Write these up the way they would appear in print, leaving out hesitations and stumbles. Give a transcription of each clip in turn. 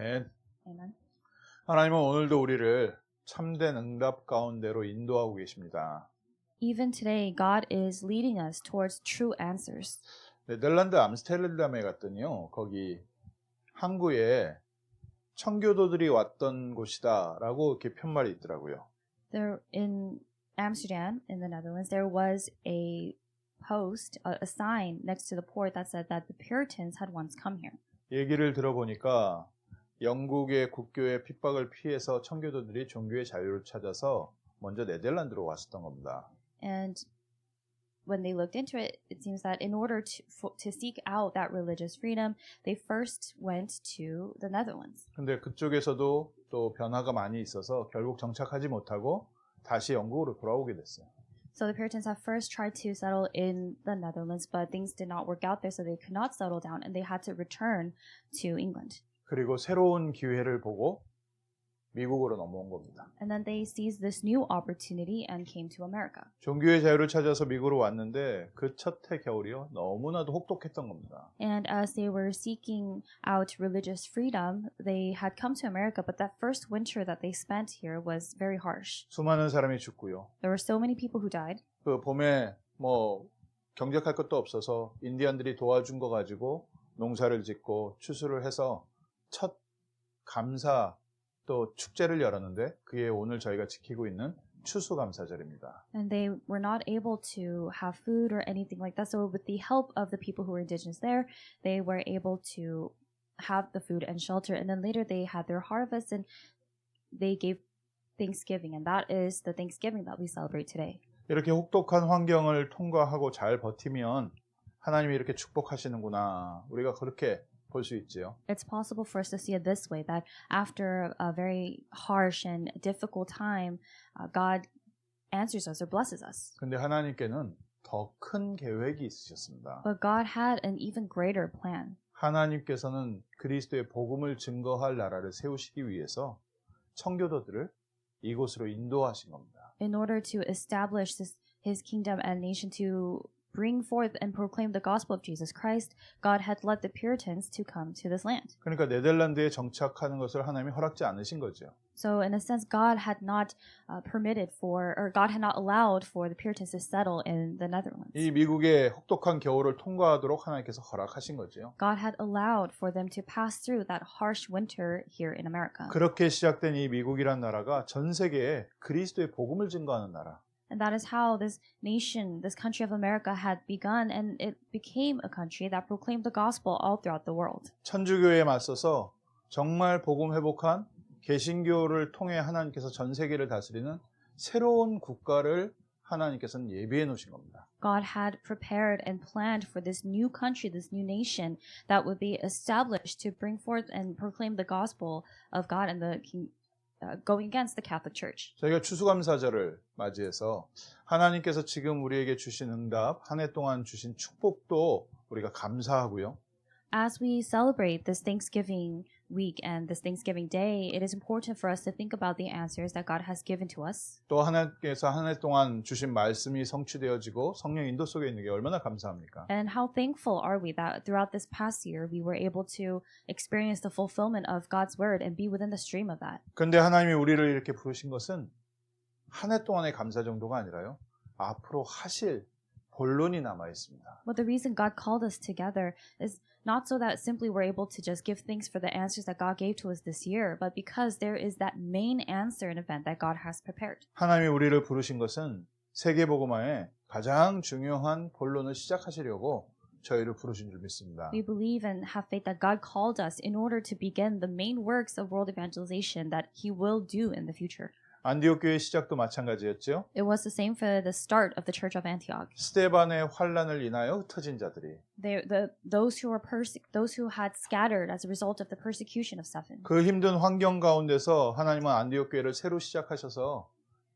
아멘. Amen. 하나님은 오늘도 우리를 참된 응답 가운데로 인도하고 계십니다. Even today, God is leading us towards true answers. 네덜란드 암스테르담에 갔더니요, 거기 항구에 청교도들이 왔던 곳이다라고 이렇게 편말이 있더라고요. There in Amsterdam, in the Netherlands, there was a post, a sign next to the port that said that the Puritans had once come here. 얘기를 들어보니까 영국의 국교의 핍박을 피해서 청교도들이 종교의 자유를 찾아서 먼저 네덜란드로 왔었던 겁니다. And when they looked into it, it seems that in order to seek out that religious freedom, they first went to the Netherlands. 근데 그쪽에서도 또 변화가 많이 있어서 결국 정착하지 못하고 다시 영국으로 돌아오게 됐어요. So the Puritans have first tried to settle in the Netherlands, but things did not work out there, so they could not settle down, and they had to return to England. 그리고 새로운 기회를 보고 미국으로 넘어온 겁니다. And then they seized this new opportunity and came to America. 종교의 자유를 찾아서 미국으로 왔는데 그 첫 해 겨울이요, 너무나도 혹독했던 겁니다. And as they were seeking out religious freedom, they had come to America, but that first winter that they spent here was very harsh. 수많은 사람이 죽고요. There were so many people who died. 그 봄에 뭐 경작할 것도 없어서 인디언들이 도와준 거 가지고 농사를 짓고 추수를 해서 첫 감사 또 축제를 열었는데 그게 오늘 저희가 지키고 있는 추수감사절입니다. And they were not able to have food or anything like that. So with the help of the people who were indigenous there, they were able to have the food and shelter. And then later they had their harvest and they gave Thanksgiving. And that is the Thanksgiving that we celebrate today. 이렇게 혹독한 환경을 통과하고 잘 버티면 하나님이 이렇게 축복하시는구나. 우리가 그렇게 볼 수 있지요. It's possible for us to see it this way, that after a very harsh and difficult time, God answers us or blesses us. 근데 하나님께는 더 큰 계획이 있으셨습니다. But God had an even greater plan. 하나님께서는 그리스도의 복음을 증거할 나라를 세우시기 위해서 청교도들을 이곳으로 인도하신 겁니다. In order to establish his kingdom and nation, to bring forth and proclaim the gospel of Jesus Christ, God had led the Puritans to come to this land. 그러니까 네덜란드에 정착하는 것을 하나님이 허락지 않으신 거죠. So in a sense, God had not permitted for, or God had not allowed for the Puritans to settle in the Netherlands. 이 미국의 혹독한 겨울을 통과하도록 하나님께서 허락하신 거죠. God had allowed for them to pass through that harsh winter here in America. 그렇게 시작된 이 미국이란 나라가 전 세계에 그리스도의 복음을 증거하는 나라. And that is how this nation, this country of America had begun, and it became a country that proclaimed the gospel all throughout the world. 천주교에 맞서서 정말 복음 회복한 개신교를 통해 하나님께서 전 세계를 다스리는 새로운 국가를 하나님께서는 예비해 놓으신 겁니다. God had prepared and planned for this new country, this new nation that would be established to bring forth and proclaim the gospel of God and the going against the Catholic Church. 저희가 추수감사절을 맞이해서 하나님께서 지금 우리에게 주신 응답, 한 해 동안 주신 축복도 우리가 감사하고요. As we celebrate this Thanksgiving week and this Thanksgiving day, it is important for us to think about the answers that God has given to us. 또 하나님께서 한 해 동안 주신 말씀이 성취되어지고 성령 인도 속에 있는 게 얼마나 감사합니까? And how thankful are we that throughout this past year we were able to experience the fulfillment of God's word and be within the stream of that. 그런데 하나님이 우리를 이렇게 부르신 것은 한 해 동안의 감사 정도가 아니라요. 앞으로 하실 본론이 남아 있습니다. But the reason God called us together is not so that simply we're able to just give thanks for the answers that God gave to us this year, but because there is that main answer and event that God has prepared. 하나님이 우리를 부르신 것은 세계복음화의 가장 중요한 본론을 시작하시려고 저희를 부르신 줄 믿습니다. We believe and have faith that God called us in order to begin the main works of world evangelization that He will do in the future. 안디옥 교회 시작도 마찬가지였죠. It was the same for the start of the Church of Antioch. 스데반의 환난을 인하여 흩어진 자들이 Those who had scattered as a result of the persecution of Stephen. 그 힘든 환경 가운데서 하나님은 안디옥 교회를 새로 시작하셔서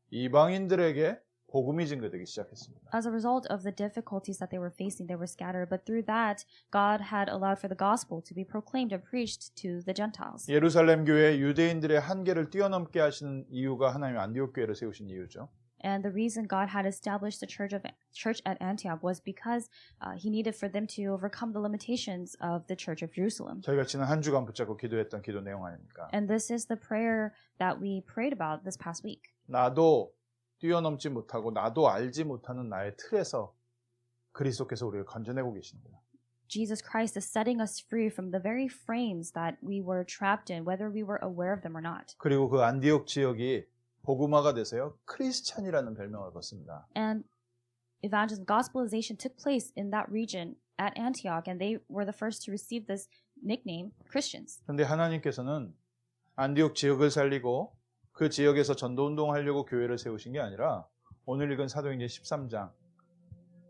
이방인들에게 복음이 증거되기 시작했습니다. As a result of the difficulties that they were facing, they were scattered. But through that, God had allowed for the gospel to be proclaimed and preached to the Gentiles. 예루살렘 교회 유대인들의 한계를 뛰어넘게 하시는 이유가 하나님이 안디옥 교회를 세우신 이유죠. And the reason God had established the church at Antioch was because he needed for them to overcome the limitations of the church of Jerusalem. 저희가 지난 한 주간 붙잡고 기도했던 기도 내용 아닙니까? And this is the prayer that we prayed about this past week. 나도 뛰어넘지 못하고 나도 알지 못하는 나의 틀에서 그리스도께서 우리를 건져내고 계시는구나. Jesus Christ is setting us free from the very frames that we were trapped in, whether we were aware of them or not. 그리고 그 안디옥 지역이 복음화가 돼서요. 크리스찬이라는 별명을 받습니다. And evangelism, gospelization took place in that region at Antioch, and they were the first to receive this nickname, Christians. 그런데 하나님께서는 안디옥 지역을 살리고 그 지역에서 전도운동하려고 교회를 세우신 게 아니라 오늘 읽은 사도행전 13장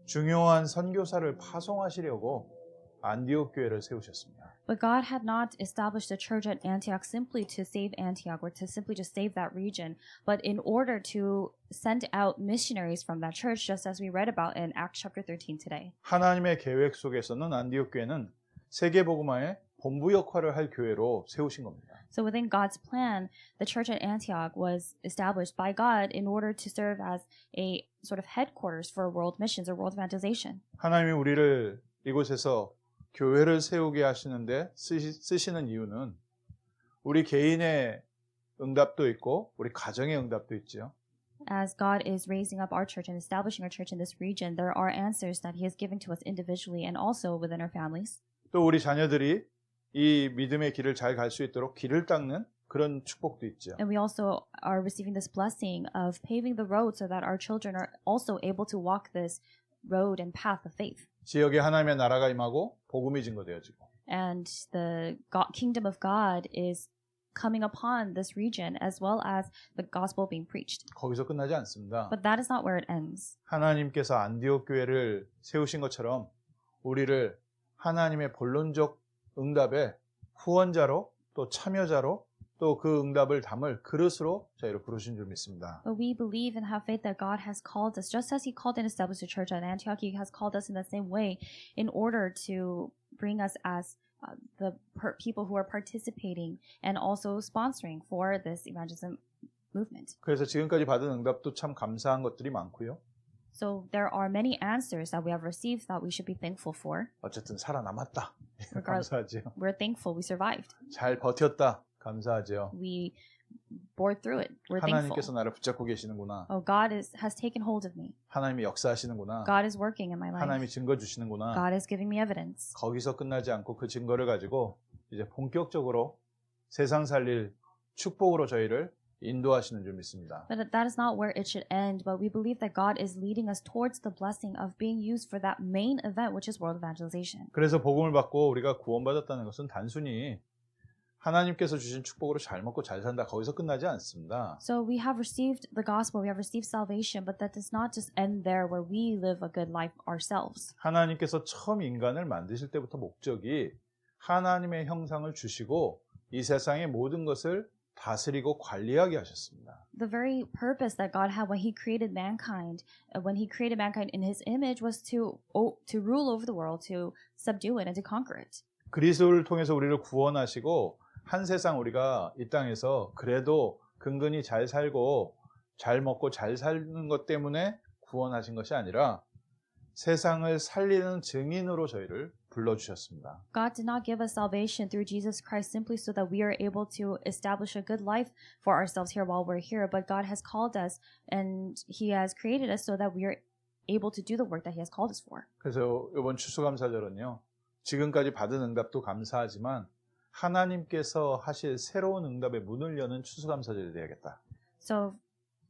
중요한 선교사를 파송하시려고 안디옥 교회를 세우셨습니다. But God had not established a church at Antioch simply to save Antioch or to simply just save that region, but in order to send out missionaries from that church, just as we read about in Acts chapter 13 today. 하나님의 계획 속에서는 안디옥 교회는 세계 복음화의 본부 역할을 할 교회로 세우신 겁니다. So within God's plan, the church at Antioch was established by God in order to serve as a sort of headquarters for world missions or world evangelization. 하나님이 우리를 이곳에서 교회를 세우게 하시는데 쓰시는 이유는 우리 개인의 응답도 있고 우리 가정의 응답도 있죠. As God is raising up our church and establishing our church in this region, there are answers that He is giving to us individually and also within our families. 또 우리 자녀들이 이 믿음의 길을 잘 갈 수 있도록 길을 닦는 그런 축복도 있죠. And we also are receiving this blessing of paving the road so that our children are also able to walk this road and path of faith. 지역에 하나님의 나라가 임하고 복음이 증거되어지고 And the kingdom of God is coming upon this region as well as the gospel being preached. 거기서 끝나지 않습니다. But that is not where it ends. 하나님께서 안디옥 교회를 세우신 것처럼 우리를 하나님의 본론적 응답의 후원자로 또 참여자로 또 그 응답을 담을 그릇으로 저희를 부르신 줄 믿습니다. But we believe and have faith that God has called us, just as He called and established a church at Antioch, He has called us in the same way in order to bring us as the people who are participating and also sponsoring for this evangelism movement. 그래서 지금까지 받은 응답도 참 감사한 것들이 많고요. So there are many answers that we have received that we should be thankful for. 어쨌든 살아남았다. 감사하죠. We're thankful we survived. 잘 버텼다. 감사하죠. We bore through it. We're thankful. 하나님께서 나를 붙잡고 계시는구나. Oh, God has taken hold of me. 하나님이 역사하시는구나. God is working in my life. 하나님이 증거 주시는구나. God is giving me evidence. 거기서 끝나지 않고 그 증거를 가지고 이제 본격적으로 세상 살릴 축복으로 저희를 인도하시는 줄 믿습니다. But that is not where it should end, but we believe that God is leading us towards the blessing of being used for that main event, which is world evangelization. 그래서 복음을 받고 우리가 구원받았다는 것은 단순히 하나님께서 주신 축복으로 잘 먹고 잘 산다. 거기서 끝나지 않습니다. So we have received the gospel, we have received salvation, but that does not just end there where we live a good life ourselves. 하나님께서 처음 인간을 만드실 때부터 목적이 하나님의 형상을 주시고 이 세상의 모든 것을 다스리고 관리하게 하셨습니다. The very purpose that God had when He created mankind in His image was to rule over the world, to subdue it, and to conquer it. 그리스도를 통해서 우리를 구원하시고 한 세상 우리가 이 땅에서 그래도 근근히 잘 살고 잘 먹고 잘 사는 것 때문에 구원하신 것이 아니라 세상을 살리는 증인으로 저희를 불러주셨습니다. God did not give us salvation through Jesus Christ simply so that we are able to establish a good life for ourselves here while we're here, but God has called us and He has created us so that we are able to do the work that He has called us for. 그래서 이번 추수감사절은요. 지금까지 받은 응답도 감사하지만 하나님께서 하실 새로운 응답의 문을 여는 추수감사절이 되야겠다. So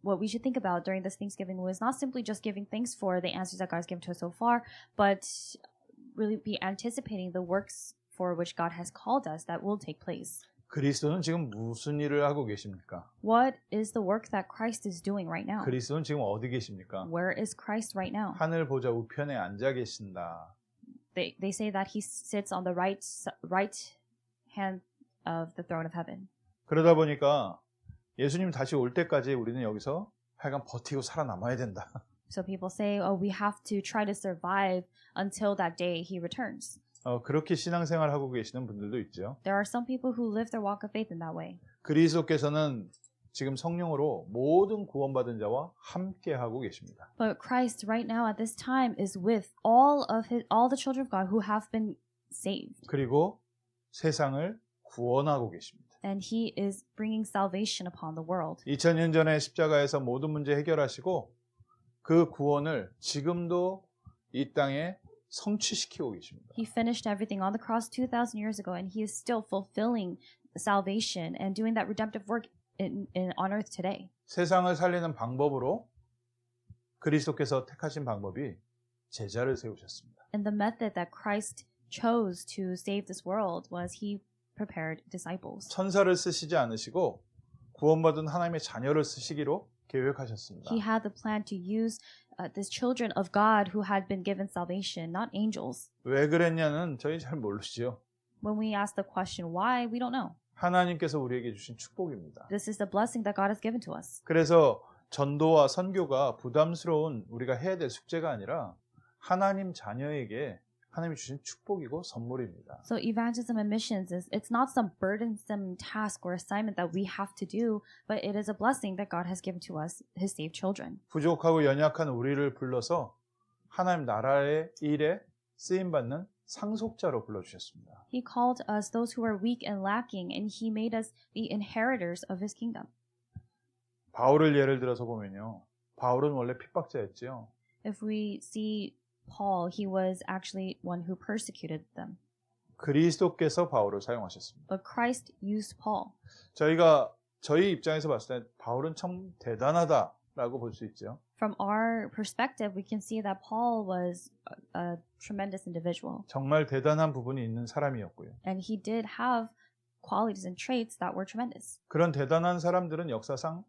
what we should think about during this Thanksgiving was not simply just giving thanks for the answers that God has given to us so far, but really be anticipating the works for which God has called us that will take place. 그리스도는 지금 무슨 일을 하고 계십니까? What is the work that Christ is doing right now? 그리스도는 지금 어디 계십니까? Where is Christ right now? 하늘 보좌 우편에 앉아 계신다. They say that He sits on the right hand of the throne of heaven. 그러다 보니까 예수님 다시 올 때까지 우리는 여기서 하여간 버티고 살아남아야 된다. So people say, oh, we have to try to survive until that day He returns. 그렇게 신앙생활 하고 계시는 분들도 있죠. There are some people who live their walk of faith in that way. 그리스도께서는 지금 성령으로 모든 구원받은 자와 함께 하고 계십니다. But Christ right now at this time is with all the children of God who have been saved. 그리고 세상을 구원하고 계십니다. And he is bringing salvation upon the world. 2000년 전에 십자가에서 모든 문제 해결하시고 그 구원을 지금도 이 땅에 성취시키고 계십니다. He finished everything on the cross 2,000 years ago, and he is still fulfilling salvation and doing that redemptive work on earth today. 세상을 살리는 방법으로 그리스도께서 택하신 방법이 제자를 세우셨습니다. And the method that Christ chose to save this world was he prepared disciples. 천사를 쓰시지 않으시고 구원받은 하나님의 자녀를 쓰시기로 계획하셨습니다. He had the plan to use these children of God who had been given salvation, not angels. 왜 그랬냐는 저희 잘 모르시죠. When we ask the question why, we don't know. 하나님께서 우리에게 주신 축복입니다. This is the blessing that God has given to us. 그래서 전도와 선교가 부담스러운 우리가 해야 될 숙제가 아니라 하나님 자녀에게 하나님이 주신 축복이고 선물입니다. So evangelism and missions it's not some burdensome task or assignment that we have to do, but it is a blessing that God has given to us, his saved children. 부족하고 연약한 우리를 불러서 하나님 나라의 일에 쓰임받는 상속자로 불러주셨습니다. He called us those who are weak and lacking, and he made us the inheritors of his kingdom. 바울을 예를 들어서 보면요. 바울은 원래 핍박자였지요. If we see Paul, he was actually one who persecuted them. 그리스도께서 바울을 사용하셨습니다. But Christ used Paul. 저희 입장에서 봤을 때 바울은 참 대단하다라고 볼 수 있죠. From our perspective, we can see that Paul was a tremendous individual. 정말 대단한 부분이 있는 사람이었고요. And he did have qualities and traits that were tremendous. 그런 대단한 사람들은 역사상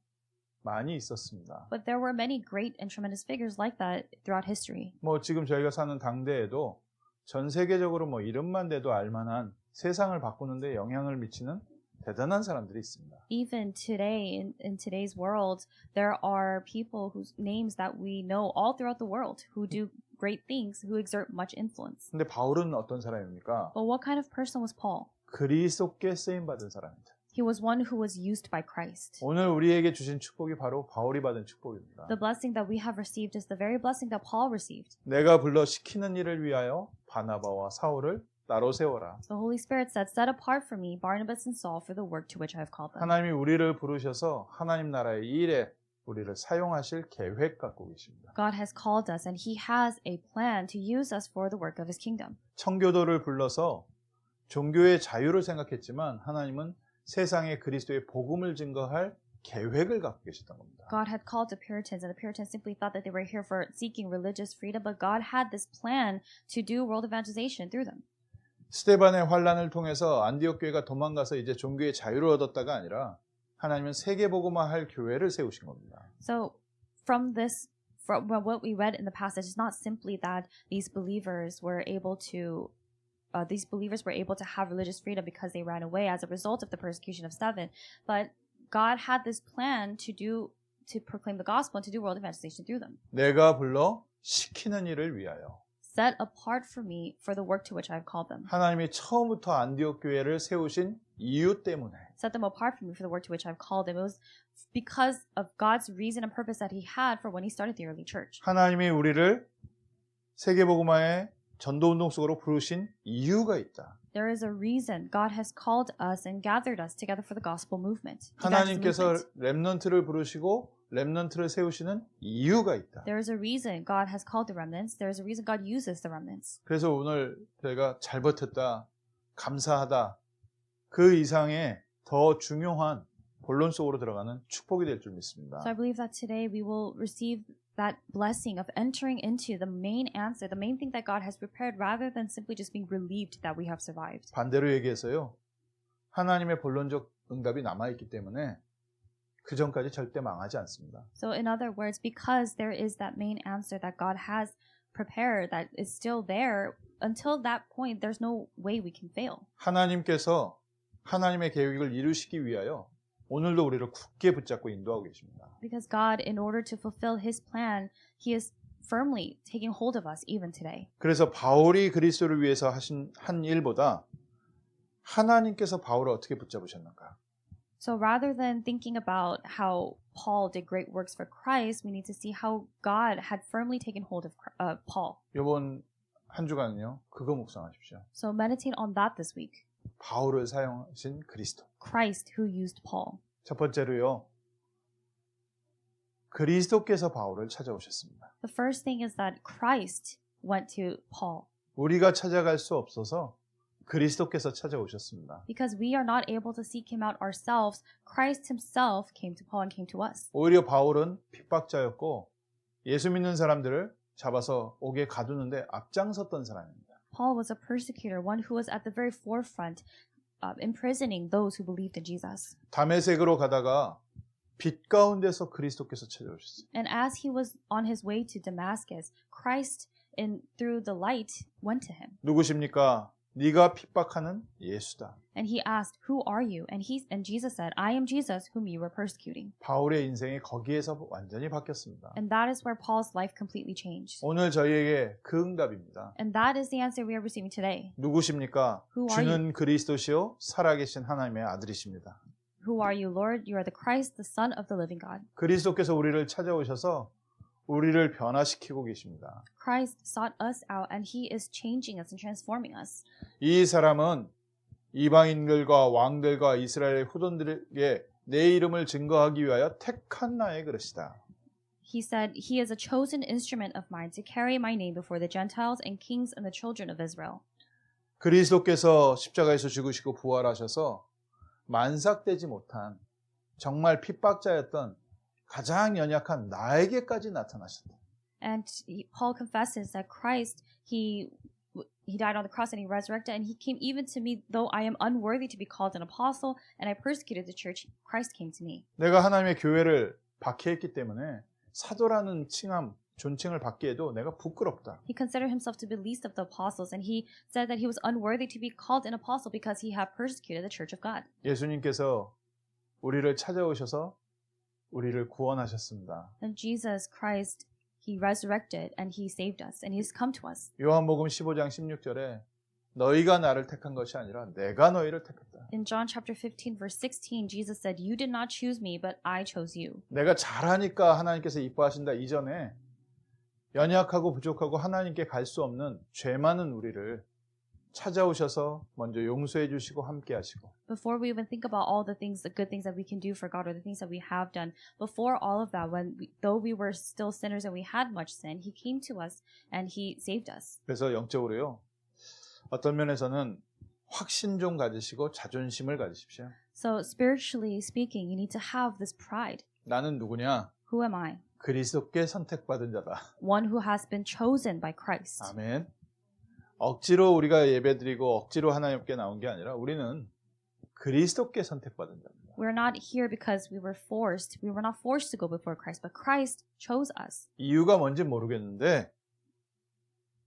많이 있었습니다. But there were many great and tremendous figures like that throughout history. 뭐 지금 저희가 사는 당대에도 전 세계적으로 뭐 이름만 대도 알만한 세상을 바꾸는 데 영향을 미치는 대단한 사람들이 있습니다. Even today, in today's world, there are people whose names that we know all throughout the world who do great things, who exert much influence. 근데 바울은 어떤 사람입니까? But what kind of person was Paul? 그리스도께 쓰임 받은 사람입니다. He was one who was used by Christ. 오늘 우리에게 주신 축복이 바로 바울이 받은 축복입니다. The blessing that we have received is the very blessing that Paul received. 내가 불러 시키는 일을 위하여 바나바와 사울을 따로 세워라. The Holy Spirit said, "Set apart for me Barnabas and Saul for the work to which I have called them." 하나님이 우리를 부르셔서 하나님 나라의 일에 우리를 사용하실 계획 갖고 계십니다. God has called us and he has a plan to use us for the work of his kingdom. 청교도를 불러서 종교의 자유를 생각했지만 하나님은 세상에 그리스도의 복음을 증거할 계획을 갖고 계셨던 겁니다. God had called the Puritans, and the Puritans simply thought that they were here for seeking religious freedom, but God had this plan to do world evangelization through them. 스데반의 환란을 통해서 안디옥 교회가 도망가서 이제 종교의 자유를 얻었다가 아니라 하나님은 세계 복음화할 교회를 세우신 겁니다. So from what we read in the passage, it's not simply that these believers were able to have religious freedom because they ran away as a result of the persecution of Stephen, but God had this plan to proclaim the gospel and to do world evangelization through them. 내가 불러 시키는 일을 위하여. Set apart for me for the work to which I have called them. 하나님이 처음부터 안디옥 교회를 세우신 이유 때문에 Set them apart from me for the work to which I have called them. It was because of God's reason and purpose that he had for when he started the early church. 하나님이 우리를 세계 복음화의 전도운동 속으로 부르신 이유가 있다. There is a reason God has called us and gathered us together for the gospel movement. 하나님께서 렘넌트를 부르시고 렘넌트를 세우시는 이유가 있다. There is a reason God has called the remnants. There is a reason God uses the remnants. 그래서 오늘 저희가 잘 버텼다, 감사하다, 그 이상의 더 중요한 본론 속으로 들어가는 축복이 될 줄 믿습니다. So I believe that today we will receive that blessing of entering into the main answer, the main thing that God has prepared, rather than simply just being relieved that we have survived. 반대로 얘기해서요, 하나님의 본론적 응답이 남아있기 때문에 그 전까지 절대 망하지 않습니다. So in other words, because there is that main answer that God has prepared that is still there, until that point, there's no way we can fail. 하나님께서 하나님의 계획을 이루시기 위하여 오늘도 우리를 굳게 붙잡고 인도하고 계십니다. Because God, in order to fulfill His plan, He is firmly taking hold of us even today. 그래서 바울이 그리스도를 위해서 한 일보다 하나님께서 바울을 어떻게 붙잡으셨는가? So rather than thinking about how Paul did great works for Christ, we need to see how God had firmly taken hold of Paul. 이번 한 주간은요, 그거 묵상하십시오. So meditate on that this week. 바울을 사용하신 그리스도. Christ who used Paul. 첫 번째로요, 그리스도께서 바울을 찾아오셨습니다. The first thing is that Christ went to Paul. 우리가 찾아갈 수 없어서 그리스도께서 찾아오셨습니다. Because we are not able to seek him out ourselves, Christ himself came to Paul and came to us. 오히려 바울은 핍박자였고 예수 믿는 사람들을 잡아서 옥에 가두는데 앞장섰던 사람입니다. Paul was a persecutor, one who was at the very forefront, imprisoning those who believed in Jesus. 다메섹으로 가다가 빛 가운데서 그리스도께서 찾아오셨어요. And as he was on his way to Damascus, Christ, through the light, went to him. 누구십니까? 네가 핍박하는 예수다. And he asked, "Who are you?" And Jesus said, "I am Jesus, whom you were persecuting." 바울의 인생이 거기에서 완전히 바뀌었습니다. And that is where Paul's life completely changed. 오늘 저희에게 그 응답입니다. And that is the answer we are receiving today. 누구십니까? Who are 주는 그리스도시요 살아계신 하나님의 아들이십니다. Who are you, Lord? You are the Christ, the Son of the living God. 그리스도께서 우리를 찾아오셔서 우리를 변화시키고 계십니다. Christ sought us out and he is changing us and transforming us. 이 사람은 이방인들과 왕들과 이스라엘 후손들에게 내 이름을 증거하기 위하여 택한 나의 그릇이다. He said, "He is a chosen instrument of mine to carry my name before the Gentiles and kings and the children of Israel." 그리스도께서 십자가에서 죽으시고 부활하셔서 만삭되지 못한 정말 핍박자였던 가장 연약한 나에게까지 나타나셨다. And Paul confesses that Christ, he died on the cross and he resurrected and he came even to me, though I am unworthy to be called an apostle and I persecuted the church, Christ came to me. 내가 하나님의 교회를 박해했기 때문에 사도라는 칭함, 존칭을 받기에도 내가 부끄럽다. He considered himself to be least of the apostles and he said that he was unworthy to be called an apostle because he had persecuted the church of God. 예수님께서 우리를 찾아오셔서 우리를 구원하셨습니다. And Jesus Christ, he resurrected and he saved us and he's come to us. 요한복음 15장 16절에 너희가 나를 택한 것이 아니라 내가 너희를 택했다. In John chapter 15 verse 16, Jesus said, "You did not choose me, but I chose you." 내가 잘하니까 하나님께서 이뻐하신다 이전에 연약하고 부족하고 하나님께 갈 수 없는 죄 많은 우리를 찾아오셔서 먼저 용서해 주시고 함께 하시고 Before we even think about all the things, the good things that we can do for God or the things that we have done, before all of that, though we were still sinners and we had much sin, He came to us and He saved us. 그래서 영적으로요. 어떤 면에서는 확신 좀 가지시고 자존심을 가지십시오. So spiritually speaking, you need to have this pride. 나는 누구냐? Who am I? 그리스도께 선택받은 자다. One who has been chosen by Christ. 아멘. 억지로 우리가 예배드리고 억지로 하나님께 나온 게 아니라 우리는 그리스도께 선택받은 자입니다. We're not here because we were forced. We were not forced to go before Christ, but Christ chose us. 이유가 뭔지 모르겠는데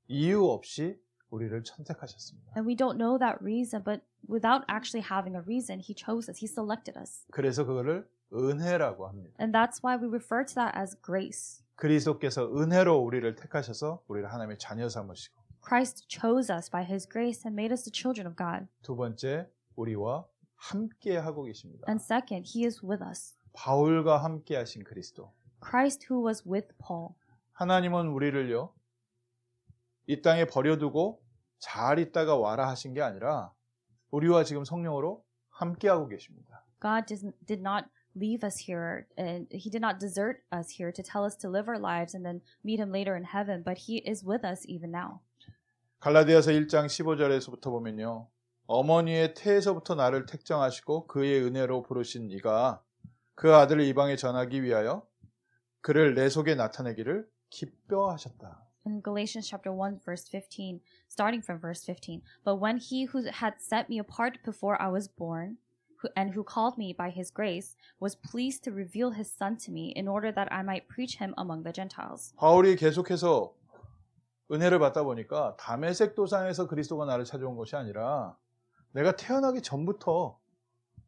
이유 없이 우리를 선택하셨습니다. And we don't know that reason, but without actually having a reason, He chose us. He selected us. 그래서 그거를 은혜라고 합니다. And that's why we refer to that as grace. 그리스도께서 은혜로 우리를 택하셔서 우리를 하나님의 자녀 삼으시고 Christ chose us by His grace and made us the children of God. 두 번째 우리와 함께 하고 계십니다. And second, He is with us. 바울과 함께 하신 그리스도. Christ who was with Paul. 하나님은 우리를요. 이 땅에 버려두고 잘 있다가 와라 하신 게 아니라 우리와 지금 성령으로 함께 하고 계십니다. God did not leave us here and He did not desert us here to tell us to live our lives and then meet Him later in heaven, but He is with us even now. 갈라디아서 1장 15절에서부터 보면요. 어머니의 태에서부터 나를 택정하시고 그의 은혜로 부르신 이가 그 아들을 이방에 전하기 위하여 그를 내 속에 나타내기를 기뻐하셨다. In Galatians chapter 1 verse 15, starting from verse 15, but when He who had set me apart before I was born and who called me by His grace was pleased to reveal His Son to me in order that I might preach Him among the Gentiles. 바울이 계속해서 은혜를 받다 보니까 다메섹 도상에서 그리스도가 나를 찾아온 것이 아니라 내가 태어나기 전부터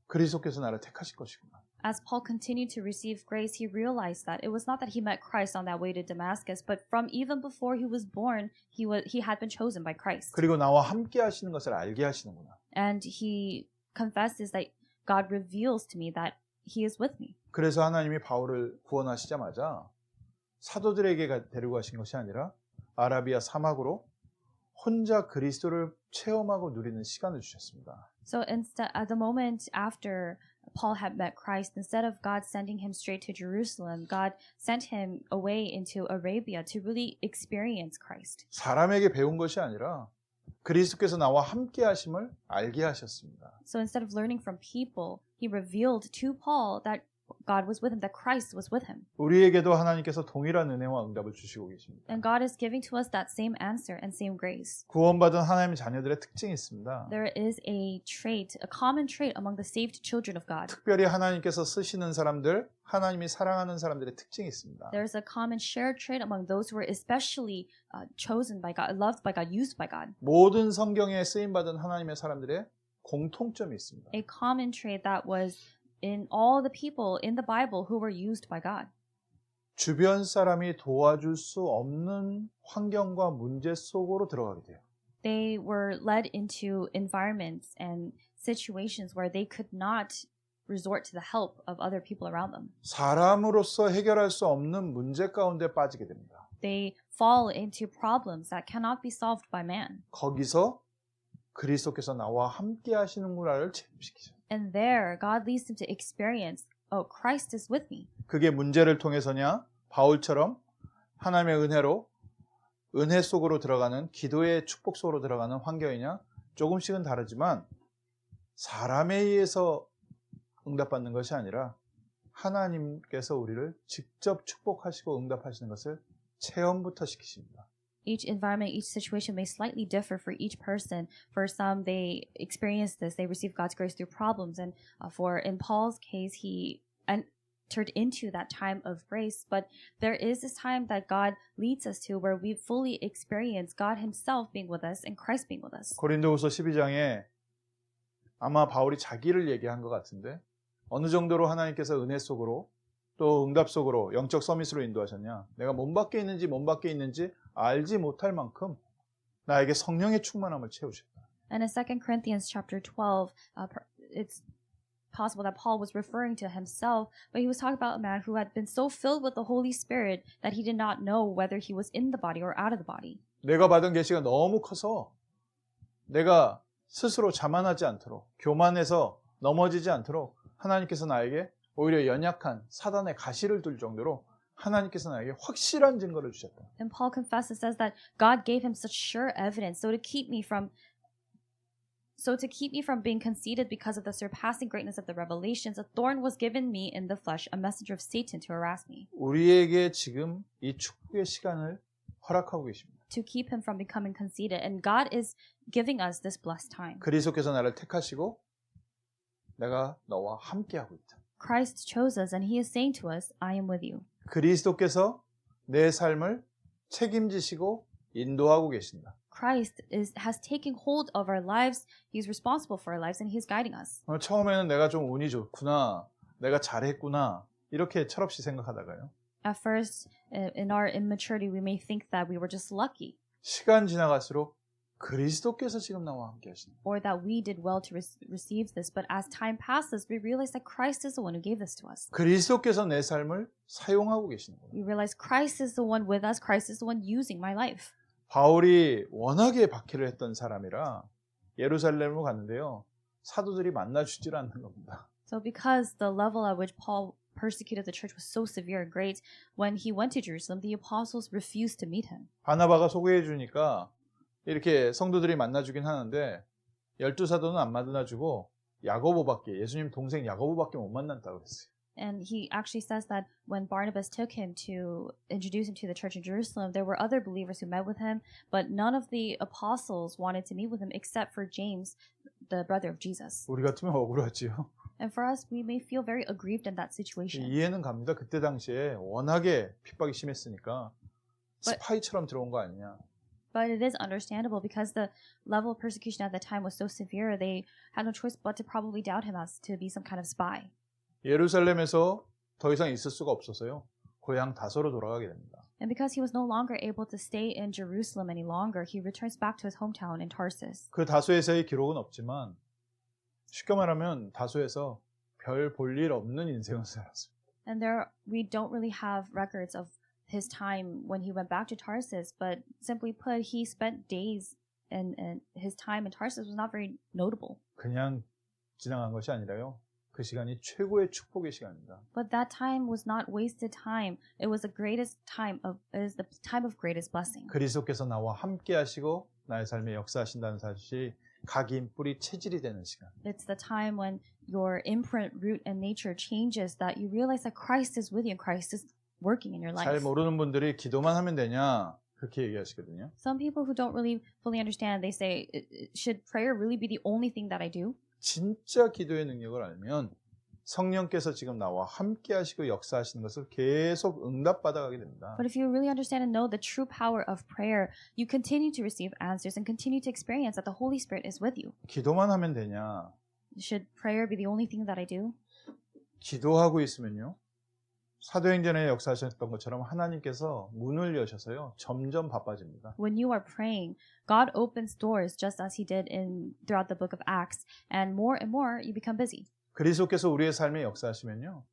그리스도께서 나를 택하실 것이구나. As Paul continued to receive grace, he realized that it was not that he met Christ on that way to Damascus, but from even before he was born, he had been chosen by Christ. 그리고 나와 함께 하시는 것을 알게 하시는구나. And he confesses that God reveals to me that He is with me. 그래서 하나님이 바울을 구원하시자마자 사도들에게 데리고 가신 것이 아니라 아라비아 사막으로 혼자 그리스도를 체험하고 누리는 시간을 주셨습니다. So instead, at the moment after Paul had met Christ, instead of God sending him straight to Jerusalem, God sent him away into Arabia to really experience Christ. 사람에게 배운 것이 아니라 그리스도께서 나와 함께 하심을 알게 하셨습니다. So instead of learning from people, he revealed to Paul that God was with him, that Christ was with him. 우리에게도 하나님께서 동일한 은혜와 응답을 주시고 계십니다. And God is giving to us that same answer and same grace. 구원받은 하나님의 자녀들의 특징이 있습니다. There is a trait, a common trait among the saved children of God. 특별히 하나님께서 쓰시는 사람들, 하나님이 사랑하는 사람들의 특징이 있습니다. There is a common shared trait among those who are especially chosen by God, loved by God, used by God. 모든 성경에 쓰임받은 하나님의 사람들의 공통점이 있습니다. A common trait that was in all the people in the Bible who were used by God. 주변 사람이 도와줄 수 없는 환경과 문제 속으로 들어가게 돼요. They were led into environments and situations where they could not resort to the help of other people around them. 사람으로서 해결할 수 없는 문제 가운데 빠지게 됩니다. They fall into problems that cannot be solved by man. 거기서 그리스도께서 나와 함께 하시는구나를 체험시키죠. And there, God leads them to experience, oh, Christ is with me. 그게 문제를 통해서냐? 바울처럼 하나님의 은혜로 은혜 속으로 들어가는 기도의 축복 속으로 들어가는 환경이냐? 조금씩은 다르지만 사람에 의해서 응답받는 것이 아니라 하나님께서 우리를 직접 축복하시고 응답하시는 것을 체험부터 시키십니다. Each environment, each situation may slightly differ for each person. For some, they experience this, they receive God's grace through problems. And for in Paul's case, he entered into that time of grace. But there is this time that God leads us to where we fully experience God himself being with us and Christ being with us. 고린도후서 12장에 아마 바울이 자기를 얘기한 것 같은데 어느 정도로 하나님께서 은혜 속으로 또 응답 속으로 영적 서밋으로 인도하셨냐? 내가 몸 밖에 있는지 몸 밖에 있는지 알지 못할 만큼 나에게 성령의 충만함을 채우셨다. And in 2 Corinthians chapter 12, it's possible that Paul was referring to himself, but he was talking about a man who had been so filled with the Holy Spirit that he did not know whether he was in the body or out of the body. 내가 받은 계시가 너무 커서 내가 스스로 자만하지 않도록 교만해서 넘어지지 않도록 하나님께서 나에게 오히려 연약한 사단의 가시를 둘 정도로 하나님께서 나에게 확실한 증거를 주셨다. And Paul confesses, says that God gave him such sure evidence, so to keep me from being conceited because of the surpassing greatness of the revelations, a thorn was given me in the flesh, a messenger of Satan to harass me. 우리에게 지금 이 축복의 시간을 허락하고 계십니다. To keep him from becoming conceited, and God is giving us this blessed time. 그리스도께서 나를 택하시고 내가 너와 함께하고 있다. Christ chose us, and he is saying to us, I am with you. 그리스도께서 내 삶을 책임지시고 인도하고 계신다. Christ has taken hold of our lives. He's responsible for our lives, and he's guiding us. 처음에는 내가 좀 운이 좋구나, 내가 잘했구나 이렇게 철없이 생각하다가요. At first, in our immaturity, we may think that we were just lucky, 시간 지나갈수록 그리스도께서 지금 나와 함께 하신다. or that we did well to receive this. But as time passes, we realize that Christ is the one who gave this to us. 그리스도께서 내 삶을 사용하고 계시는 거예요. We realize Christ is the one with us. Christ is the one using my life. 바울이 워낙에 박해를 했던 사람이라 예루살렘으로 갔는데요. 사도들이 만나주질 않는 겁니다. So because the level at which Paul persecuted the church was so severe and great, when he went to Jerusalem, the apostles refused to meet him. 바나바가 소개해 주니까 이렇게 성도들이 만나주긴 하는데 12사도는 안 만나주고 야고보밖에, 예수님 동생 야고보밖에 못 만난다고 그랬어요. And he actually says that when Barnabas took him to introduce him to the church in Jerusalem, there were other believers who met with him, but none of the apostles wanted to meet with him except for James, the brother of Jesus. 우리 같으면 억울하지요. And for us, we may feel very aggrieved in that situation. 이해는 갑니다. 그때 당시에 워낙에 핍박이 심했으니까 But- 스파이처럼 들어온 거 아니냐. But it is understandable because the level of persecution at the time was so severe, they had no choice but to probably doubt him as to be some kind of spy. 예루살렘에서 더 이상 있을 수가 없어서요. 고향 다소로 돌아가게 됩니다. And because he was no longer able to stay in Jerusalem any longer, he returns back to his hometown in Tarsus. 그 다소에서의 기록은 없지만 쉽게 말하면 다소에서 별 볼 일 없는 인생을 살았습니다. And we don't really have records of his time when he went back to Tarsus, but simply put, he spent days and his time in Tarsus was not very notable. 그냥 지나간 것이 아니라요. 그 시간이 최고의 축복의 시간입니다. But that time was not wasted time. It was the time of greatest blessing. 그리스도께서 나와 함께 하시고 나의 삶에 역사하신다는 사실이 각인 뿌리 체질이 되는 시간. It's the time when your imprint, root, and nature changes that you realize that Christ is with you and Christ is working in your 잘 life. 모르는 분들이 기도만 하면 되냐 그렇게 얘기하시거든요. Some people who don't really fully understand, they say, should prayer really be the only thing that I do? 진짜 기도의 능력을 알면 성령께서 지금 나와 함께 하시고 역사하시는 것을 계속 응답받아가게 됩니다. But if you really understand and know the true power of prayer, you continue to receive answers and continue to experience that the Holy Spirit is with you. 기도만 하면 되냐? Should prayer be the only thing that I do? 기도하고 있으면요. 사도행전에 역사하셨던 것처럼 하나님께서 문을 여셔서요. 점점 바빠집니다. When you are praying, God opens doors just as he did throughout the book of Acts, and more you become busy. 그리스도께서 우리의 삶에 역사하시면요.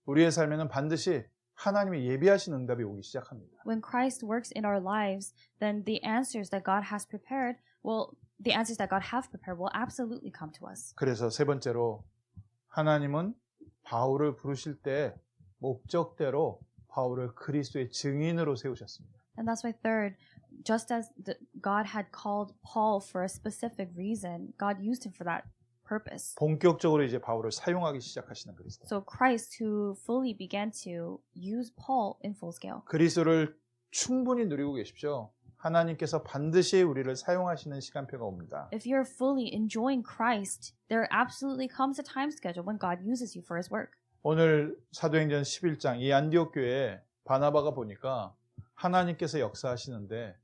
우리의 삶에는 반드시 하나님의 예비하신 응답이 오기 시작합니다. When Christ works in our lives, then the answers that God have prepared will absolutely come to us. 그래서 세 번째로 하나님은 바울을 부르실 때 목적대로 바울을 그리스도의 증인으로 세우셨습니다. And that's why third, just as God had called Paul for a specific reason, God used him for that purpose. 본격적으로 이제 바울을 사용하기 시작하시는 그리스도. So Christ, who fully began to use Paul in full scale. 그리스도를 충분히 누리고 계십시오. 하나님께서 반드시 우리를 사용하시는 시간표가 옵니다. If you're fully enjoying Christ, there absolutely comes a time schedule when God uses you for his work. 오늘 사도행전 11장 이 안디옥 교회에 바나바가 보니까 하나님께서 역사하시는데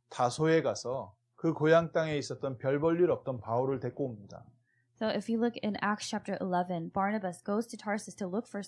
다소에 가서 그 고향 땅에 있었던 별 볼 일 없던 바울을 데리고 옵니다. So if you look in Acts chapter 11, Barnabas goes to Tarsus to look for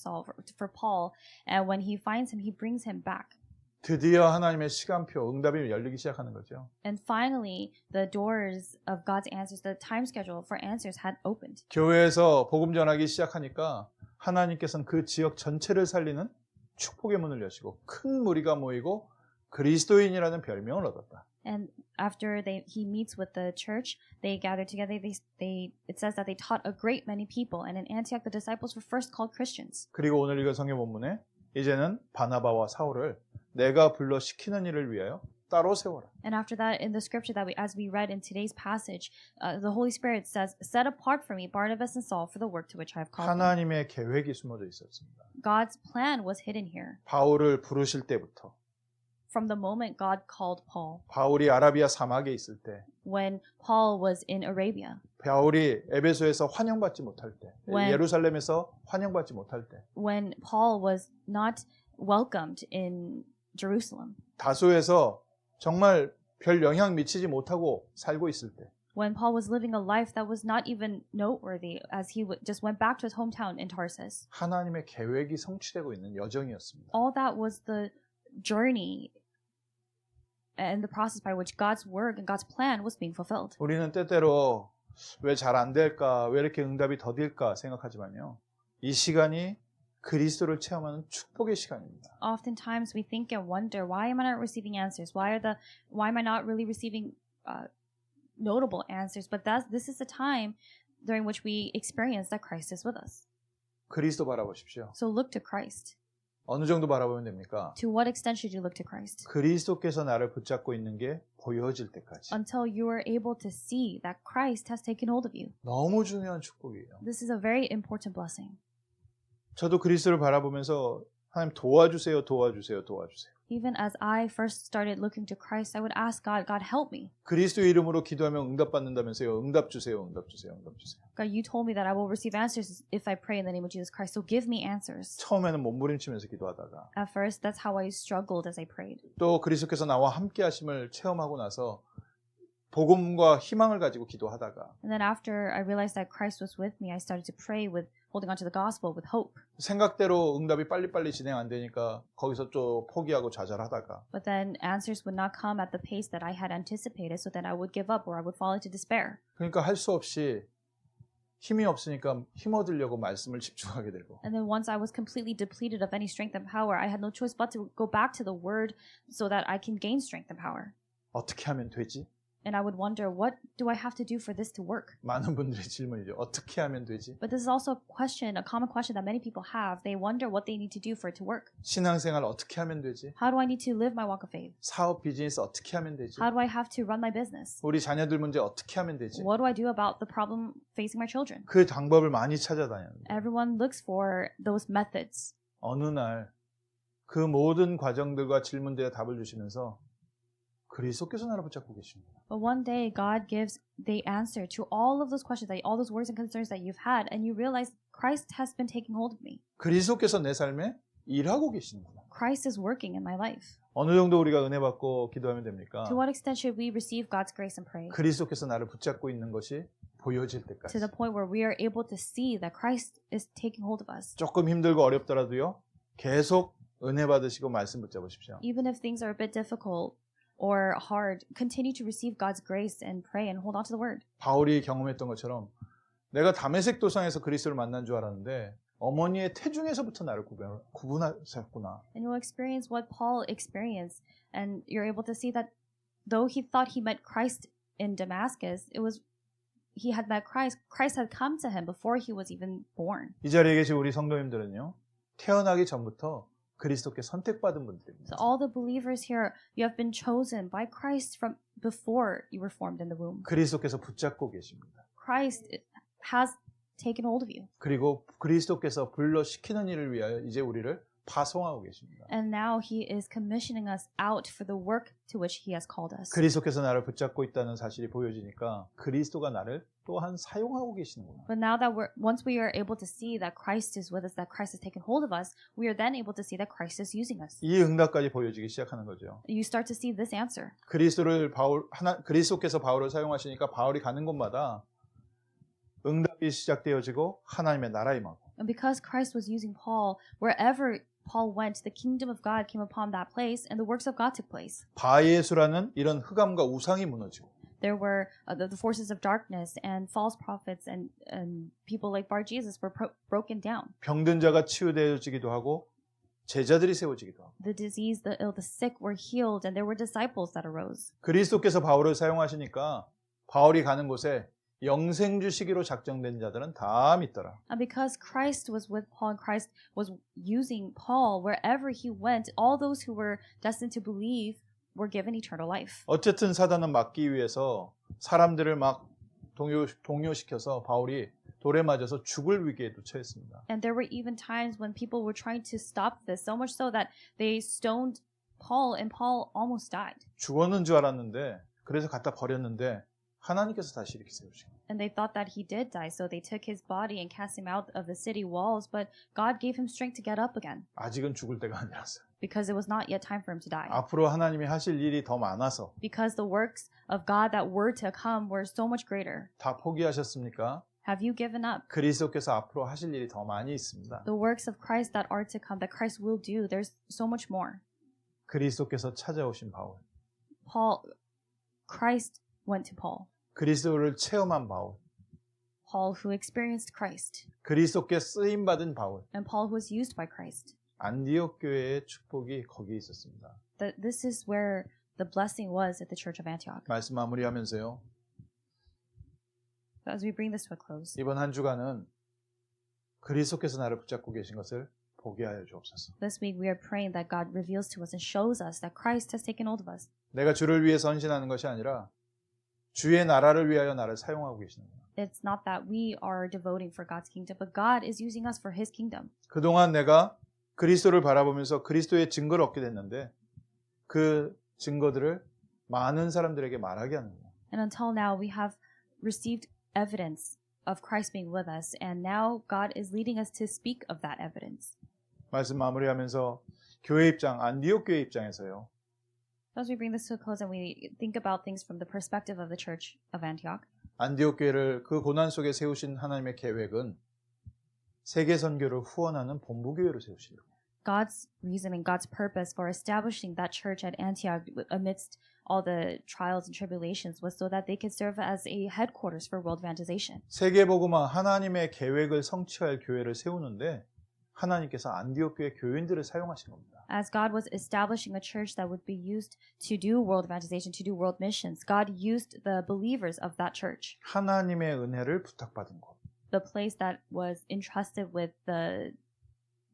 Paul, and when he finds him, he brings him back. 드디어 하나님의 시간표, 응답이 열리기 시작하는 거죠. And finally, the doors of God's answers, the time schedule for answers had opened. 교회에서 복음 전하기 시작하니까 하나님께서는 그 지역 전체를 살리는 축복의 문을 여시고 큰 무리가 모이고 그리스도인이라는 별명을 얻었다. And after he meets with the church, they gather together. It says that they taught a great many people, and in Antioch, the disciples were first called Christians. 그리고 오늘 읽은 성경 본문에 이제는 바나바와 사울을 내가 불러 시키는 일을 위하여 따로 세워라. And after that, in the scripture as we read in today's passage, the Holy Spirit says, "Set apart for me Barnabas and Saul for the work to which I have called them." 하나님의 계획이 숨어져 있었습니다. God's plan was hidden here. 바울을 부르실 때부터 From the moment God called Paul, 바울이 아라비아 사막에 있을 때 when Paul was in Arabia, 바울이 에베소에서 환영받지 못할 때 When- 예루살렘에서 환영받지 못할 때 when Paul was not welcomed in Jerusalem, 다소에서 정말 별 영향 미치지 못하고 살고 있을 때 when Paul was living a life that was not even noteworthy as he just went back to his hometown in Tarsus. 하나님의 계획이 성취되고 있는 여정이었습니다. All that was the journey and the process by which God's work and God's plan was being fulfilled. 우리는 때때로 왜 잘 안 될까, 왜 이렇게 응답이 더딜까 생각하지만요. 이 시간이 그리스도를 체험하는 축복의 시간입니다. Oftentimes we think and wonder, why am I not receiving answers? Why am I not really receiving notable answers? But this is a time during which we experience that Christ is with us. 그리스도 바라보십시오. So look to Christ. 어느 정도 바라보면 됩니까? To what extent should you look to Christ? 그리스도께서 나를 붙잡고 있는 게 보여질 때까지. Until you are able to see that Christ has taken hold of you. 너무 중요한 축복이에요. This is a very important blessing. 저도 그리스도를 바라보면서 하나님 도와주세요, 도와주세요, 도와주세요. Even as I first started looking to Christ, I would ask God, God help me. 그리스도의 이름으로 기도하면 응답받는다면서요. 응답 주세요, 응답 주세요, 응답 주세요. God, you told me that I will receive answers if I pray in the name of Jesus Christ. So give me answers. 처음에는 몸부림치면서 기도하다가 At first, that's how I struggled as I prayed. 또 그리스도께서 나와 함께 하심을 체험하고 나서 복음과 희망을 가지고 기도하다가 And then after I realized that Christ was with me, I started to pray with holding on to the gospel with hope. 생각대로 응답이 빨리빨리 진행 안 되니까 거기서 좀 포기하고 좌절하다가 But then answers would not come at the pace that I had anticipated, so then I would give up or I would fall into despair. 그러니까 할 수 없이 힘이 없으니까 힘 얻으려고 말씀을 집중하게 되고 And then once I was completely depleted of any strength and power, I had no choice but to go back to the word so that I can gain strength and power. 어떻게 하면 되지? And I would wonder, what do I have to do for this to work? 많은 분들의 질문이죠. 어떻게 하면 되지? But this is also a common question that many people have. They wonder what they need to do for it to work. 신앙생활 어떻게 하면 되지? How do I need to live my walk of faith? 사업 비즈니스 어떻게 하면 되지? How do I have to run my business? 우리 자녀들 문제 어떻게 하면 되지? What do I do about the problem facing my children? 그 방법을 많이 찾아다녔는데 Everyone looks for those methods. 어느 날 그 모든 과정들과 질문들에 답을 주시면서 그리스도께서 나를 붙잡고 계십니다. But one day, God gives the answer to all of those questions, all those worries and concerns that you've had, and you realize Christ has been taking hold of me. 그리스도께서 내 삶에 일하고 계십니다. Christ is working in my life. 어느 정도 우리가 은혜 받고 기도하면 됩니까? To what extent should we receive God's grace and pray? 그리스도께서 나를 붙잡고 있는 것이 보여질 때까지. To the point where we are able to see that Christ is taking hold of us. 조금 힘들고 어렵더라도요. 계속 은혜 받으시고 말씀 붙잡으십시오. Even if things are a bit difficult or hard, continue to receive God's grace and pray and hold on to the word. 바울이 경험했던 것처럼 내가 다메섹 도상에서 그리스도를 만난 줄 알았는데 어머니의 태중에서부터 나를 구분하셨구나. And you'll experience what Paul experienced, and you're able to see that though he thought he met Christ in Damascus, he had met Christ. Christ had come to him before he was even born. 이 자리에 계신 우리 성도님들은요. 태어나기 전부터 그리스도께 선택받은 분들입니다. So all the believers here, you have been chosen by Christ from before you were formed in the womb. 그리스도께서 붙잡고 계십니다. Christ has taken hold of you. 그리고 그리스도께서 불러시키는 일을 위하여 이제 우리를 파송하고 계십니다. And now he is commissioning us out for the work to which he has called us. 그리스도께서 나를 붙잡고 있다는 사실이 보여지니까 그리스도가 나를 또한 사용하고 계시는구나. But now that once we are able to see that Christ is with us, that Christ has taken hold of us, we are then able to see that Christ is using us. 이 응답까지 보여지기 시작하는 거죠. You start to see this answer. 그리스도께서 바울을 사용하시니까 바울이 가는 곳마다 응답이 시작되어지고 하나님의 나라 임하고. And because Christ was using Paul, wherever Paul went, the kingdom of God came upon that place, and the works of God took place. 바예수라는 이런 흑암과 우상이 무너지고. There were the forces of darkness and false prophets and people like Bar Jesus were broken down. 병든 자가 치유되어지기도 하고 제자들이 세워지기도 하고. The diseased, the ill, the sick were healed, and there were disciples that arose. 그리스도께서 바울을 사용하시니까 바울이 가는 곳에 영생 주시기로 작정된 자들은 다 믿더라. And because Christ was with Paul and Christ was using Paul wherever he went, all those who were destined to believe were given eternal life. 어쨌든 사단은 막기 위해서 사람들을 막 동요시켜서 바울이 돌에 맞아서 죽을 위기에도 처했습니다. And there were even times when people were trying to stop this, so much so that they stoned Paul, and Paul almost died. 죽었는 줄 알았는데 그래서 갖다 버렸는데 하나님께서 다시 이렇게 세우시고. And they thought that he did die, so they took his body and cast him out of the city walls, but God gave him strength to get up again. 아직은 죽을 때가 아니라서요. Because it was not yet time for him to die. 앞으로 하나님이 하실 일이 더 많아서. Because the works of God that were to come were so much greater. 다 포기하셨습니까? Have you given up? 그리스도께서 앞으로 하실 일이 더 많이 있습니다. The works of Christ that are to come, that Christ will do, there's so much more. 그리스도께서 찾아오신 바울. Christ went to Paul. 그리스도를 체험한 바울. Paul who experienced Christ. 그리스도께 쓰임 받은 바울. And Paul who was used by Christ. 안디옥 교회의 축복이 거기에 있었습니다. This is where the blessing was at the Church of Antioch. 말씀 마무리하면서요. As we bring this to a close. 이번 한 주간은 그리스도께서 나를 붙잡고 계신 것을 보게 하여 주옵소서. This week we are praying that God reveals to us and shows us that Christ has taken hold of us. 내가 주를 위해 헌신하는 것이 아니라 주의 나라를 위하여 나를 사용하고 계시는 거예요. It's not that we are devoting for God's kingdom, but God is using us for His kingdom. 그동안 내가 그리스도를 바라보면서 그리스도의 증거를 얻게 됐는데 그 증거들을 많은 사람들에게 말하게 하는 거예요. And until now we have received evidence of Christ being with us, and now God is leading us to speak of that evidence. 말씀 마무리하면서 교회 입장, 안디옥 교회 입장에서요. As we bring this to a close and we think about things from the perspective of the Church of Antioch. 안디옥 교회를 그 고난 속에 세우신 하나님의 계획은 세계 선교를 후원하는 본부 교회로 세우시려고. God's reason and God's purpose for establishing that church at Antioch amidst all the trials and tribulations was so that they could serve as a headquarters for world evangelization. 세계복음화 하나님의 계획을 성취할 교회를 세우는데 하나님께서 안디옥 교회 교인들을 사용하신 겁니다. As God was establishing a church that would be used to do world evangelization, to do world missions, God used the believers of that church. 하나님의 은혜를 부탁받은 곳. The place that was entrusted with the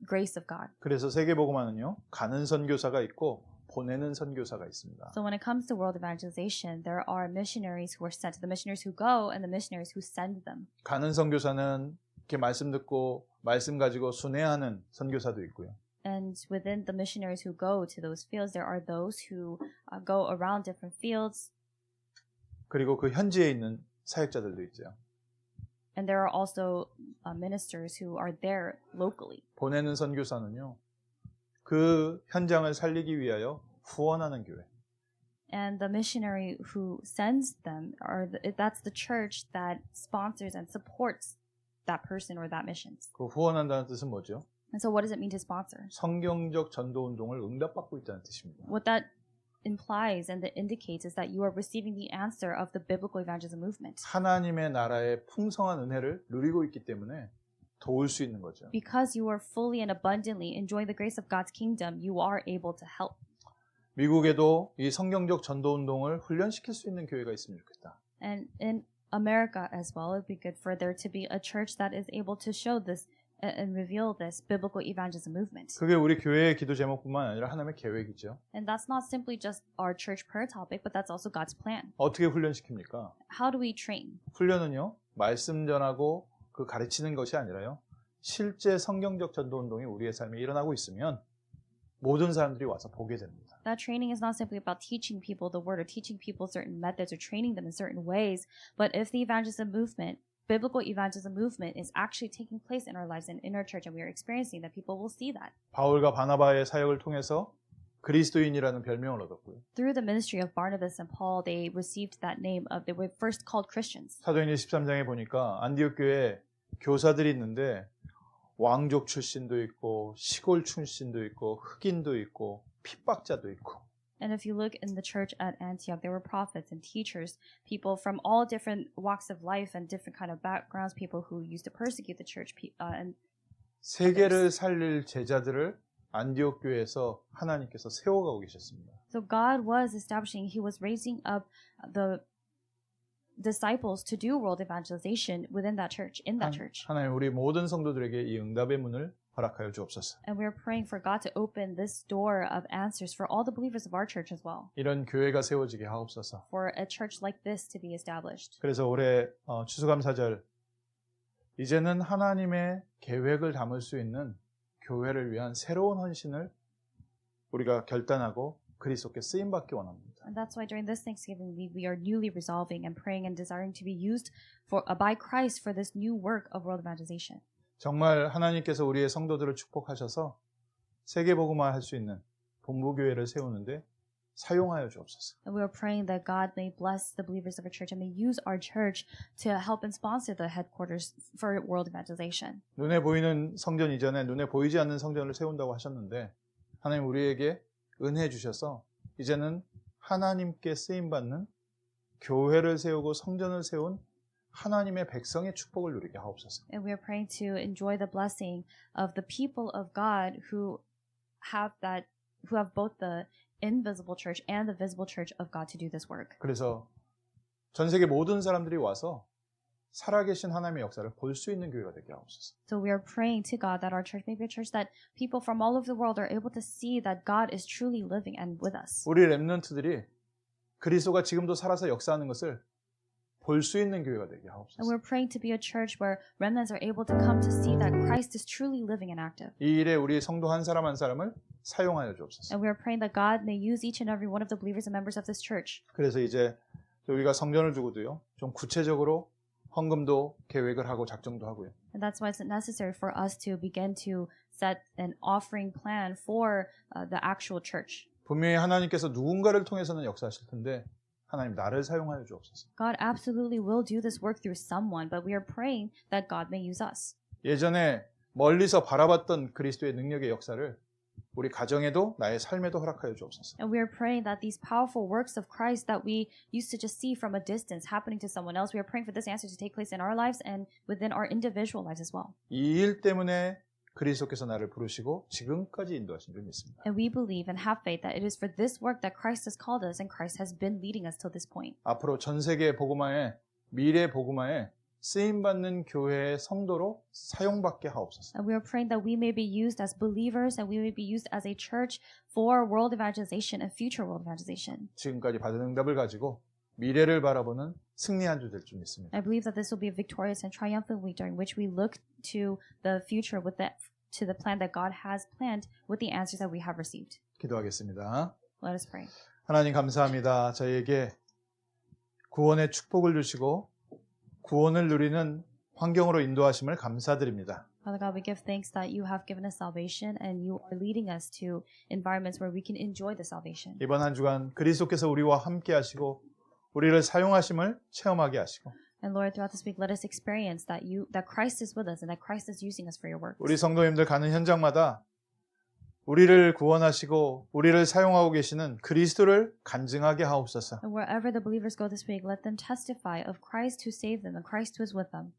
grace of God. 그래서 세계복음화는요, 가는 선교사가 있고 보내는 선교사가 있습니다. So when it comes to world evangelization, there are missionaries who are sent, the missionaries who go and the missionaries who send them. 가는 선교사는 이렇게 말씀 듣고 말씀 가지고 순회하는 선교사도 있고요. And within the missionaries who go to those fields, there are those who go around different fields. 그리고 그 현지에 있는 사역자들도 있죠. And there are also ministers who are there locally. 보내는 선교사는요, 그 현장을 살리기 위하여 후원하는 교회. And the missionary who sends them, that's the church that sponsors and supports that person or that missions. 그 후원한다는 뜻은 뭐죠? And so what does it mean to sponsor? 성경적 전도 운동을 응답받고 있다는 뜻입니다. What that implies and that indicates is that you are receiving the answer of the biblical evangelism movement. 하나님의 나라의 풍성한 은혜를 누리고 있기 때문에 도울 수 있는 거죠. Because you are fully and abundantly enjoying the grace of God's kingdom, you are able to help. 미국에도 이 성경적 전도 운동을 훈련시킬 수 있는 교회가 있으면 좋겠다. And in America as well, it would be good for there to be a church that is able to show this and reveal this biblical evangelism movement. 그게 우리 교회의 기도 제목뿐만 아니라 하나님의 계획이죠. And that's not simply just our church prayer topic, but that's also God's plan. 어떻게 훈련시킵니까? How do we train? 훈련은요, 말씀 전하고 그 가르치는 것이 아니라요, 실제 성경적 전도 운동이 우리의 삶에 일어나고 있으면 모든 사람들이 와서 보게 됩니다. That training is not simply about teaching people the word or teaching people certain methods or training them in certain ways, but if the evangelism movement, biblical evangelism movement is actually taking place in our lives and in our church and we are experiencing that, people will see that. 바울과 바나바의 사역을 통해서 그리스도인이라는 별명을 얻었고요. Through the ministry of Barnabas and Paul, they received that name of, they were first called Christians. 사도행전 13장에 보니까 안디옥 교회에 교사들이 있는데 왕족 출신도 있고 시골 출신도 있고 흑인도 있고 핍박자도 있고. And if you look in the church at Antioch, there were prophets and teachers, people from all different walks of life and different kind of backgrounds, people who used to persecute the church. And 세계를 살릴 제자들을 안디옥 교회에서 하나님께서 세워가고 계셨습니다. so God was establishing, He was raising up the disciples to do world evangelization within that church, in that church. 하나님 우리 모든 성도들에게 이 응답의 문을 허락하여 주옵소서. And we're praying for God to open this door of answers for all the believers of our church as well. 이런 교회가 세워지게 하옵소서. For a church like this to be established. 그래서 올해 추수감사절 이제는 하나님의 계획을 담을 수 있는 교회를 위한 새로운 헌신을 우리가 결단하고 그리스도께 쓰임받기 원합니다. And that's why during this Thanksgiving we are newly resolving and praying and desiring to be used by Christ for this new work of world evangelization. 정말 하나님께서 우리의 성도들을 축복하셔서 세계복음화 할 수 있는 본부교회를 세우는데 사용하여 주옵소서. And we are praying that God may bless the believers of our church and may use our church to help and sponsor the headquarters for world evangelization. 눈에 보이는 성전 이전에 눈에 보이지 않는 성전을 세운다고 하셨는데 하나님 우리에게 은혜 주셔서 이제는 하나님께 쓰임받는 교회를 세우고 성전을 세운 하나님의 백성의 축복을 누리게 하옵소서. And we are praying to enjoy the blessing of the people of God who have both the invisible church and the visible church of God to do this work. 그래서 전 세계 모든 사람들이 와서 살아계신 하나님의 역사를 볼 수 있는 교회가 되게 하옵소서. So we are praying to God that our church may be a church that people from all over the world are able to see that God is truly living and with us. 우리 렘넌트들이 그리스도가 지금도 살아서 역사하는 것을 볼 수 있는 교회가 되게 And 하옵소서. we're praying to be a church where remnants are able to come to see that Christ is truly living and active. 이 일에 우리 성도 한 사람 한 사람을 사용하여 주옵소서. And we are praying that God may use each and every one of the believers and members of this church. 그래서 이제 우리가 성전을 두고도요, 좀 구체적으로 헌금도 계획을 하고 작정도 하고요. And that's why it's necessary for us to begin to set an offering plan for the actual church. 분명히 하나님께서 누군가를 통해서는 역사하실 텐데 하나님 나를 사용하여 주옵소서. God absolutely will do this work through someone, but we are praying that God may use us. 예전에 멀리서 바라봤던 그리스도의 능력의 역사를 우리 가정에도 나의 삶에도 허락하여 주옵소서. And we are praying that these powerful works of Christ that we used to just see from a distance happening to someone else, we are praying for this answer to take place in our lives and within our individual lives as well. 이 일 때문에 그리스도께서 나를 부르시고 지금까지 인도하신 줄 믿습니다. And we believe and have faith that it is for this work that Christ has called us and Christ has been leading us till this point. 앞으로 전 세계 복음화에 미래 복음화에 쓰임받는 교회의 성도로 사용받게 하옵소서. And we are praying that we may be used as believers and we may be used as a church for world evangelization and future world evangelization. 지금까지 받은 응답을 가지고 미래를 바라보는 승리한 주 될 줄 믿습니다. I believe that this will be a victorious and triumphant week during which we look to the future with to the plan that God has planned with the answers that we have received. 기도하겠습니다. Let us pray. 하나님 감사합니다. 저희에게 구원의 축복을 주시고 구원을 누리는 환경으로 인도하심을 감사드립니다. Father God, we give thanks that you have given us salvation and you are leading us to environments where we can enjoy the salvation. 이번 한 주간 그리스도께서 우리와 함께 하시고 우리를 사용하심을 체험하게 하시고 And Lord, throughout this week, let us experience that Christ is with us and that Christ is using us for your work. 우리 성도님들 가는 현장마다 우리를 구원하시고 우리를 사용하고 계시는 그리스도를 간증하게 하옵소서. And wherever the believers go this week, let them testify of Christ who saved them and Christ who is with them.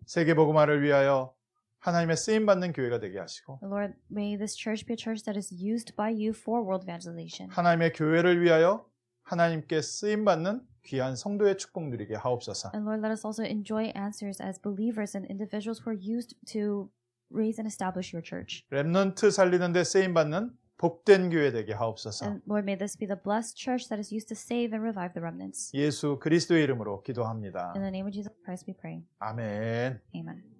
세계 복음화를 위하여 하나님의 쓰임 받는 교회가 되게 하시고 And Lord, may this church be a church that is used by you for world evangelization. 하나님의 교회를 위하여 하나님께 쓰임 받는 귀한 성도의 축복 누리게 하옵소서. And Lord, let us also enjoy answers as believers and individuals who are used to raise and establish your church. 렘넌트 살리는 데 쓰임 받는 복된 교회 되게 하옵소서. And Lord, may this be the blessed church that is used to save and revive the remnants. 예수 그리스도의 이름으로 기도합니다. In the name of Jesus Christ we pray. 아멘. Amen.